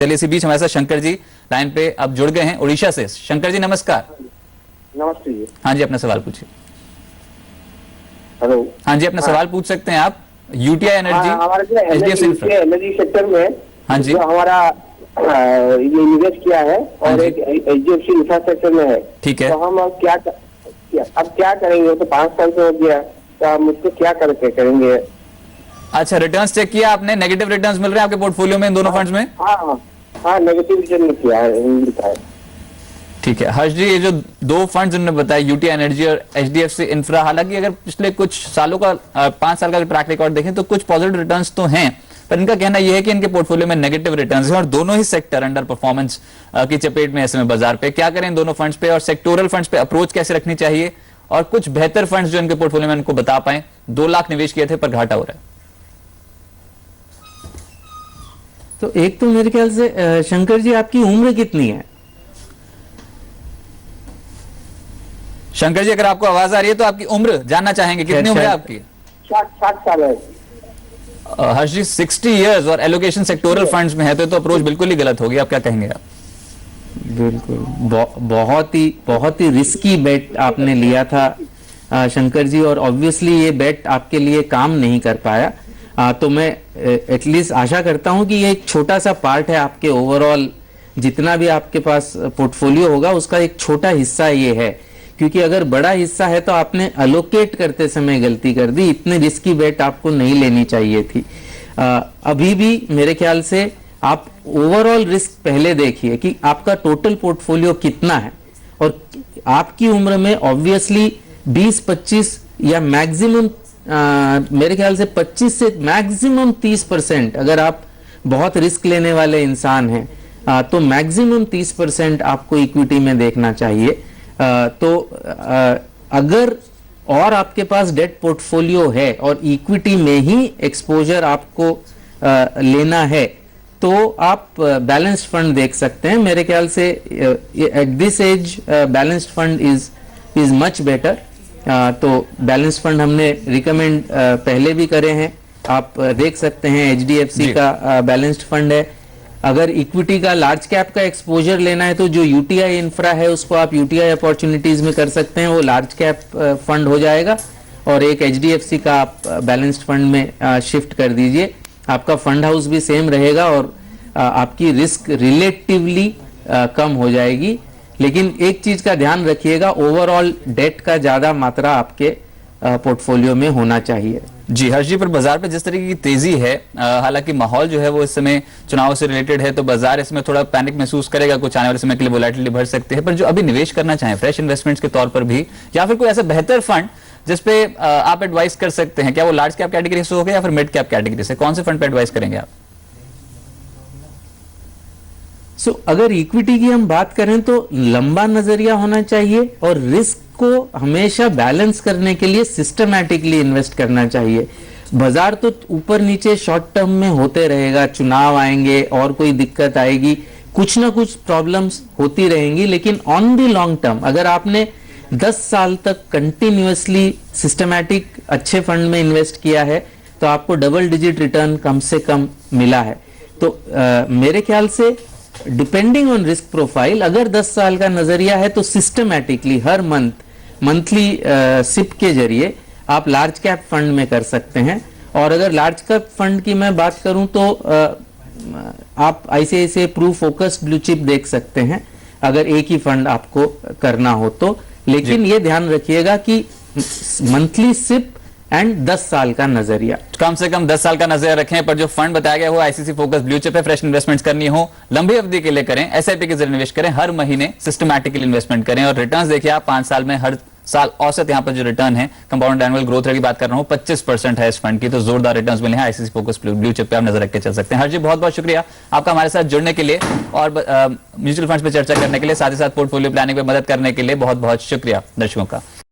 चलिए इसी बीच हमारे साथ शंकर जी लाइन पे अब जुड़ गए हैं उड़ीसा से। शंकर जी नमस्कार। नमस्ते जी। हाँ जी, अपना सवाल पूछिए। हेलो। हाँ जी, अपना सवाल पूछ सकते हैं आप। यूटीआई एनर्जी, हमारा जो एचडीएफसी इंफ्रा। एनर्जी सेक्टर में हाँ जी, जो हमारा ये निवेश किया है हाँ और जी। एक एचडीएफसी इंफ्रास्ट्रक्चर में है। ठीक है। तो हम अब क्या करेंगे? तो 5 साल से हो गया, तो हम उसको क्या करके करेंगे? अच्छा, रिटर्न्स चेक किया आपने? नेगेटिव रिटर्न्स मिल रहे हैं आपके पोर्टफोलियो में इन दोनों फंड्स में? हाँ, नेगेटिव रिटर्न किया है। ठीक है हर्ष जी, ये जो दो फंड्स उन्होंने बताया यूटीआई एनर्जी और एचडीएफसी इंफ्रा, हालांकि अगर पिछले कुछ सालों का 5 साल का ट्रैक रिकॉर्ड देखें तो कुछ पॉजिटिव रिटर्न्स तो हैं, पर इनका कहना यह है कि इनके पोर्टफोलियो में नेगेटिव रिटर्न्स हैं और दोनों ही सेक्टर अंडर परफॉर्मेंस की चपेट में ऐसे में बाजार पे। क्या करें इन दोनों फंड्स पे और सेक्टोरल फंड्स पे अप्रोच कैसे रखनी चाहिए और कुछ बेहतर फंड्स जो इनके पोर्टफोलियो में इनको बता पाए। 2 लाख निवेश किए थे पर घाटा हो रहा है। तो एक तो मेरे ख्याल से शंकर जी, आपकी उम्र कितनी है? शंकर जी, अगर आपको आवाज आ रही है तो आपकी उम्र जानना चाहेंगे, कितनी उम्र है आपकी? 60 साल है। हर्ष जी 60 इयर्स और एलोकेशन सेक्टोरल फंड्स में है तो अप्रोच बिल्कुल ही गलत होगी। आप क्या कहेंगे? आप बिल्कुल बहुत ही रिस्की बेट आपने लिया था शंकर जी, और ऑब्वियसली ये बेट आपके लिए काम नहीं कर पाया। तो मैं एटलीस्ट आशा करता हूं कि ये एक छोटा सा पार्ट है आपके ओवरऑल, जितना भी आपके पास पोर्टफोलियो होगा उसका एक छोटा हिस्सा ये है, क्योंकि अगर बड़ा हिस्सा है तो आपने अलोकेट करते समय गलती कर दी। इतनी रिस्की बेट आपको नहीं लेनी चाहिए थी। अभी भी मेरे ख्याल से आप ओवरऑल रिस्क पहले देखिए कि आपका टोटल पोर्टफोलियो कितना है, और आपकी उम्र में ऑब्वियसली 20-25 या मैक्सिमम मेरे ख्याल से 25 से मैक्सिमम 30%, अगर आप बहुत रिस्क लेने वाले इंसान हैं तो मैक्सिमम 30% आपको इक्विटी में देखना चाहिए। अगर और आपके पास डेट पोर्टफोलियो है और इक्विटी में ही एक्सपोजर आपको लेना है तो आप बैलेंस्ड फंड देख सकते हैं। मेरे ख्याल से at this age balanced fund is much better. तो बैलेंस फंड हमने रिकमेंड पहले भी करे हैं, आप देख सकते हैं। एचडीएफसी का बैलेंस्ड फंड है। अगर इक्विटी का लार्ज कैप का एक्सपोजर लेना है तो जो यूटीआई इंफ्रा है उसको आप यूटीआई अपॉर्चुनिटीज में कर सकते हैं, वो लार्ज कैप फंड हो जाएगा, और एक एचडीएफसी का आप बैलेंस्ड फंड में शिफ्ट कर दीजिए। आपका फंड हाउस भी सेम रहेगा और आपकी रिस्क रिलेटिवली कम हो जाएगी। लेकिन एक चीज का ध्यान रखिएगा, ओवरऑल डेट का ज्यादा मात्रा आपके पोर्टफोलियो में होना चाहिए। जी हर्ष जी, पर बाजार पे जिस तरीके की तेजी है, हालांकि माहौल जो है वो इस समय चुनाव से रिलेटेड है तो बाजार इसमें थोड़ा पैनिक महसूस करेगा, कुछ आने वाले समय के लिए वोलेटिलिटी बढ़ सकती है। पर जो अभी निवेश करना चाहें फ्रेश इन्वेस्टमेंट्स के तौर पर भी, या फिर कोई ऐसा बेहतर फंड जिसपे आप एडवाइस कर सकते हैं, क्या वो लार्ज कैप कैटेगरी से होगा या फिर मिड कैप कैटेगरी से? कौन से फंड पे एडवाइस करेंगे आप? अगर इक्विटी की हम बात करें तो लंबा नजरिया होना चाहिए और रिस्क को हमेशा बैलेंस करने के लिए सिस्टमैटिकली इन्वेस्ट करना चाहिए। बाजार तो ऊपर नीचे शॉर्ट टर्म में होते रहेगा, चुनाव आएंगे और कोई दिक्कत आएगी, कुछ ना कुछ प्रॉब्लम्स होती रहेंगी, लेकिन ऑन द लॉन्ग टर्म अगर आपने 10 साल तक कंटिन्यूअसली सिस्टमैटिक अच्छे फंड में इन्वेस्ट किया है तो आपको डबल डिजिट रिटर्न कम से कम मिला है। तो मेरे ख्याल से डिपेंडिंग ऑन रिस्क प्रोफाइल, अगर 10 साल का नजरिया है तो सिस्टमैटिकली हर मंथली सिप के जरिए आप लार्ज कैप फंड में कर सकते हैं। और अगर लार्ज कैप फंड की मैं बात करूं तो आप ऐसे प्रू फोकस्ड ब्लू चिप देख सकते हैं अगर एक ही फंड आपको करना हो तो। लेकिन ये ध्यान रखिएगा कि मंथली सिप एंड 10 साल का नजरिया, कम से कम 10 साल का नजरिया रखें। पर जो फंड बताया गया वो आईसीसी फोकस ब्लू चिप है। फ्रेश इन्वेस्टमेंट्स करनी हो लंबी अवधि के लिए करें, एसआईपी के जरिए निवेश करें, हर महीने सिस्टमैटिकली इन्वेस्टमेंट करें और रिटर्न्स देखिए आप 5 साल में हर साल औसत यहाँ पर जो रिटर्न है कंपाउंड एनुअल ग्रोथ रेट की बात कर रहा हूँ 25% है इस फंड की। तो जोरदार रिटर्न्स मिले हैं आईसीसी फोकस ब्लू चिप पे, आप नजर रख के चल सकते हैं। हर जी बहुत बहुत शुक्रिया आपका हमारे साथ जुड़ने के लिए और म्यूचुअल फंड्स पे चर्चा करने के लिए, साथ ही साथ पोर्टफोलियो प्लानिंग पे मदद करने के लिए बहुत बहुत शुक्रिया दर्शकों का।